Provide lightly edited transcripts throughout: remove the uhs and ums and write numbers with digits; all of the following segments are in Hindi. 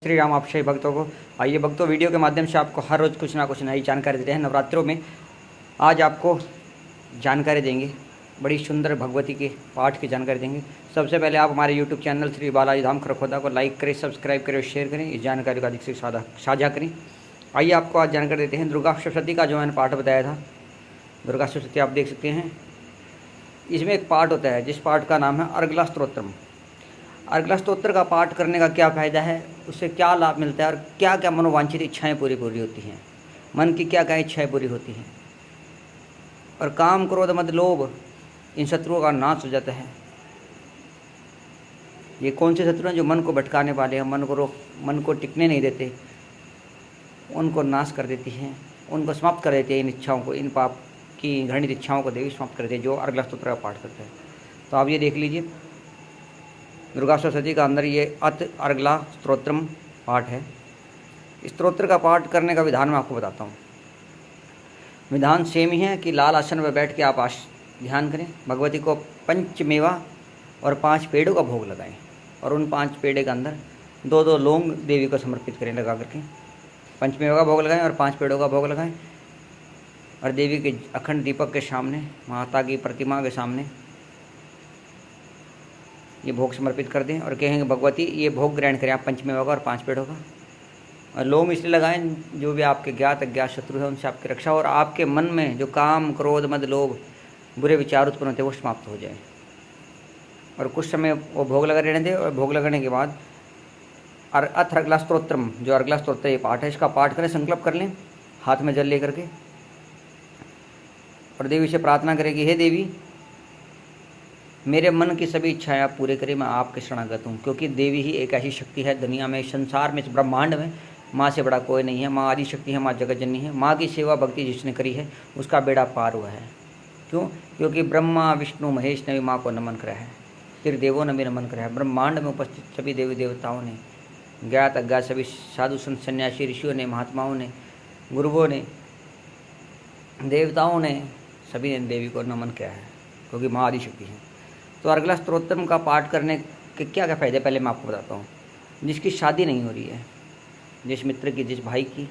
श्री राम आप सभी भक्तों को। आइए भक्तों, वीडियो के माध्यम से आपको हर रोज़ कुछ ना कुछ नई जानकारी देते हैं। नवरात्रों में आज आपको जानकारी देंगे, बड़ी सुंदर भगवती के पाठ की जानकारी देंगे। सबसे पहले आप हमारे यूट्यूब चैनल श्री बालाजी धाम खरखोदा को लाइक करें, सब्सक्राइब करें और शेयर करें। इस जानकारी को अधिक से साझा करें। आइए आपको आज जानकारी देते हैं दुर्गा सप्तशती का, जो मैंने पाठ बताया था। दुर्गा सप्तशती आप देख सकते हैं, इसमें एक पाठ होता है जिस पाठ का नाम है अर्गला स्तोत्रम। अर्गला स्तोत्र का पाठ करने का क्या फ़ायदा है, उससे क्या लाभ मिलता है और क्या क्या मनोवांछित इच्छाएं पूरी होती हैं, मन की क्या क्या इच्छाएं पूरी होती हैं और काम क्रोध मद लोभ इन शत्रुओं का नाश हो जाता है। ये कौन से शत्रु हैं जो मन को भटकाने वाले हैं, मन को टिकने नहीं देते, उनको नाश कर देती हैं, उनको समाप्त कर देती है। इन इच्छाओं को, इन पाप की घृणित इच्छाओं को देवी समाप्त कर देती है जो अर्गला स्तोत्र का पाठ करते हैं। तो आप ये देख लीजिए, दुर्गा सप्तशती का अंदर ये अर्गला स्तोत्रम पाठ है। इस स्तोत्र का पाठ करने का विधान मैं आपको बताता हूँ। विधान सेम ही है कि लाल आसन पर बैठ के आप ध्यान करें, भगवती को पंचमेवा और 5 पेड़ों का भोग लगाएं और उन 5 पेड़े के अंदर 2-2 लौंग देवी को समर्पित करें लगा करके। पंचमेवा का भोग लगाएं और 5 पेड़ों का भोग लगाएं और देवी के अखंड दीपक के सामने, माता की प्रतिमा के सामने ये भोग समर्पित कर दें और कहेंगे भगवती ये भोग ग्रहण करें आप पंचमेवा का और 5 पेड़ों का। और लौंग इसलिए लगाएं जो भी आपके ज्ञात अज्ञात शत्रु है उनसे आपकी रक्षा और आपके मन में जो काम क्रोध मद लोभ बुरे विचार उत्पन्न होते हैं वो समाप्त हो जाए। और कुछ समय वो भोग लगा रहने दें और भोग लगाने के बाद अर्गला स्तोत्रम, जो अर्गला स्तोत्र ये पाठ है, इसका पाठ करें, संकल्प कर लें हाथ में जल लेकर के और देवी से प्रार्थना करें कि हे देवी मेरे मन की सभी इच्छाएं आप पूरे करें, मैं आपके शरणागत हूँ। क्योंकि देवी ही एक ऐसी शक्ति है दुनिया में, संसार में, इस ब्रह्मांड में माँ से बड़ा कोई नहीं है। माँ आदि शक्ति है, माँ जगत जननी है। माँ की सेवा भक्ति जिसने करी है उसका बेड़ा पार हुआ है। क्यों? क्योंकि ब्रह्मा विष्णु महेश ने भी माँ को नमन करा है, त्रिदेवों ने भी नमन करा है। ब्रह्मांड में उपस्थित सभी देवी देवताओं ने, ज्ञात अज्ञात सभी साधु संत सन्यासी ऋषियों ने, महात्माओं ने, गुरुओं ने, देवताओं ने, सभी ने देवी को नमन किया है क्योंकि माँ आदि शक्ति है। तो अर्गला स्तोत्रम का पाठ करने के क्या क्या फ़ायदे पहले मैं आपको बताता हूँ। जिसकी शादी नहीं हो रही है, जिस मित्र की, जिस भाई की,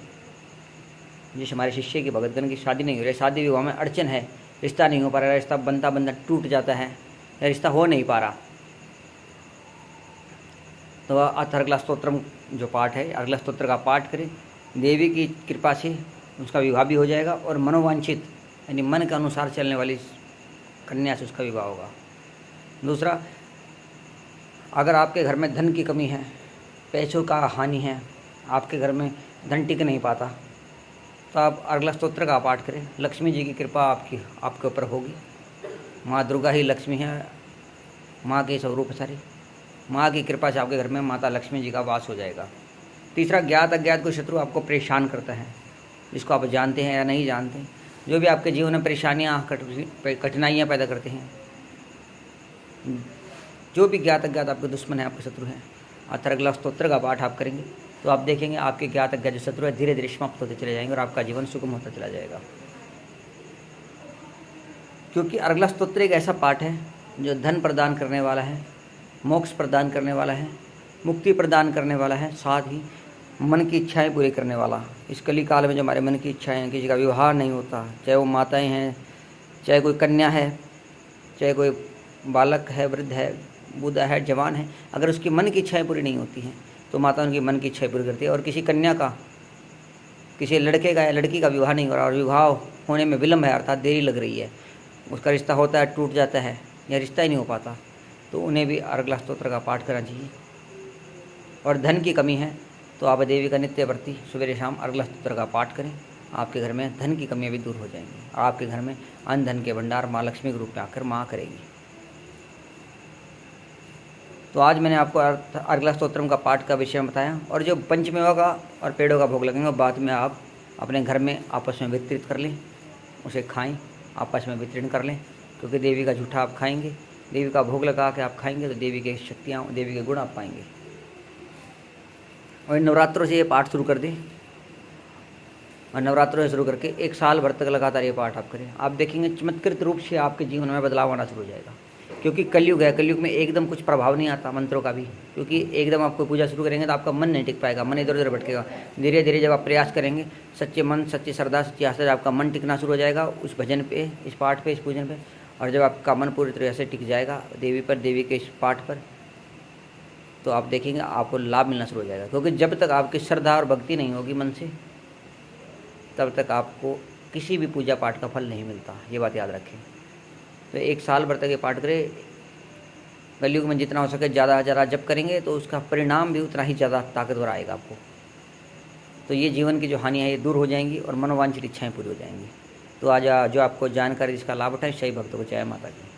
जिस हमारे शिष्य की, भगतगण की शादी नहीं हो रही है, शादी विवाह में अड़चन है, रिश्ता नहीं हो पा रहा, रिश्ता बनता टूट जाता है या रिश्ता हो नहीं पा रहा, तो अर्गला स्तोत्रम जो पाठ है, अर्गला स्तोत्र का पाठ करें। देवी की कृपा से उसका विवाह भी हो जाएगा और मनोवांछित यानी मन के अनुसार चलने वाली कन्या से उसका विवाह होगा। दूसरा, अगर आपके घर में धन की कमी है, पैसों का हानि है, आपके घर में धन टिक नहीं पाता, तो आप अर्गला स्तोत्र का पाठ करें। लक्ष्मी जी की कृपा आपके ऊपर होगी। माँ दुर्गा ही लक्ष्मी है, माँ के स्वरूप सारी, माँ की कृपा से आपके घर में माता लक्ष्मी जी का वास हो जाएगा। तीसरा, ज्ञात अज्ञात कोई शत्रु आपको परेशान करता है, जिसको आप जानते हैं या नहीं जानते, जो भी आपके जीवन में परेशानियाँ कठिनाइयाँ पैदा करते हैं, जो भी ज्ञात अज्ञात आपके दुश्मन हैं, आपके शत्रु हैं, अर्गला स्तोत्र का पाठ आप करेंगे तो आप देखेंगे आपके ज्ञात अज्ञात जो शत्रु है धीरे धीरे समाप्त होते चले जाएंगे और आपका जीवन सुगम होता चला जाएगा। क्योंकि अर्गला स्तोत्र एक ऐसा पाठ है जो धन प्रदान करने वाला है, मोक्ष प्रदान करने वाला है, मुक्ति प्रदान करने वाला है, साथ ही मन की इच्छाएं पूरी करने वाला। इस कली काल में जो हमारे मन की इच्छाएं हैं, किसी का विवाह नहीं होता, चाहे वो माताएं हैं, चाहे कोई कन्या है, चाहे कोई बालक है, वृद्ध है, बूढ़ा है, जवान है, अगर उसकी मन की इच्छाएं पूरी नहीं होती हैं तो माता उनकी मन की इच्छाएं पूरी करती है। और किसी कन्या का, किसी लड़के का या लड़की का विवाह नहीं हो रहा और विवाह होने में विलम्ब है, अर्थात देरी लग रही है, उसका रिश्ता होता है टूट जाता है या रिश्ता ही नहीं हो पाता, तो उन्हें भी अर्गला स्तोत्र का पाठ करना चाहिए। और धन की कमी है तो आप देवी का नित्य प्रति सवेरे शाम अर्गला स्तोत्र का पाठ करें, आपके घर में धन की कमियाँ भी दूर हो जाएंगी और आपके घर में अन्न धन के भंडार माँ लक्ष्मी के रूप में आकर माँ करेगी। तो आज मैंने आपको अर्गला स्तोत्रम का पाठ का विषय बताया और जो पंचमेवा का और पेड़ों का भोग लगेंगे बाद में आप अपने घर में आपस में वितरित कर लें, उसे खाएं, आपस में वितरण कर लें। क्योंकि देवी का झूठा आप खाएंगे, देवी का भोग लगा के आप खाएंगे तो देवी की शक्तियाँ, देवी के गुण आप पाएंगे। और नवरात्रों से ये पाठ शुरू कर दें और नवरात्रों से शुरू करके 1 साल भर तक लगातार ये पाठ आप करें, आप देखेंगे चमत्कृत रूप से आपके जीवन में बदलाव आना शुरू हो जाएगा। क्योंकि कलयुग है, कलयुग में एकदम कुछ प्रभाव नहीं आता मंत्रों का भी, क्योंकि एकदम आपको पूजा शुरू करेंगे तो आपका मन नहीं टिक पाएगा, मन इधर उधर भटकेगा। धीरे धीरे जब आप प्रयास करेंगे, सच्चे मन, सच्ची श्रद्धा, सच्ची आस्था से आपका मन टिकना शुरू हो जाएगा उस भजन पे, इस पाठ पे, इस पूजन पे। और जब आपका मन पूरी तरह से टिक जाएगा देवी पर, देवी के इस पाठ पर, तो आप देखेंगे आपको लाभ मिलना शुरू हो जाएगा। क्योंकि जब तक आपकी श्रद्धा और भक्ति नहीं होगी मन से, तब तक आपको किसी भी पूजा पाठ का फल नहीं मिलता, ये बात याद रखें। तो 1 साल भर तक ये पाठ करें, कलयुग में जितना हो सके ज़्यादा ज़्यादा जप करेंगे तो उसका परिणाम भी उतना ही ज़्यादा ताकतवर आएगा आपको। तो ये जीवन की जो हानियाँ ये दूर हो जाएंगी और मनोवांछित इच्छाएँ पूरी हो जाएंगी। तो आज जो आपको जानकारी इसका लाभ उठाए, सही भक्तों को जय माता की।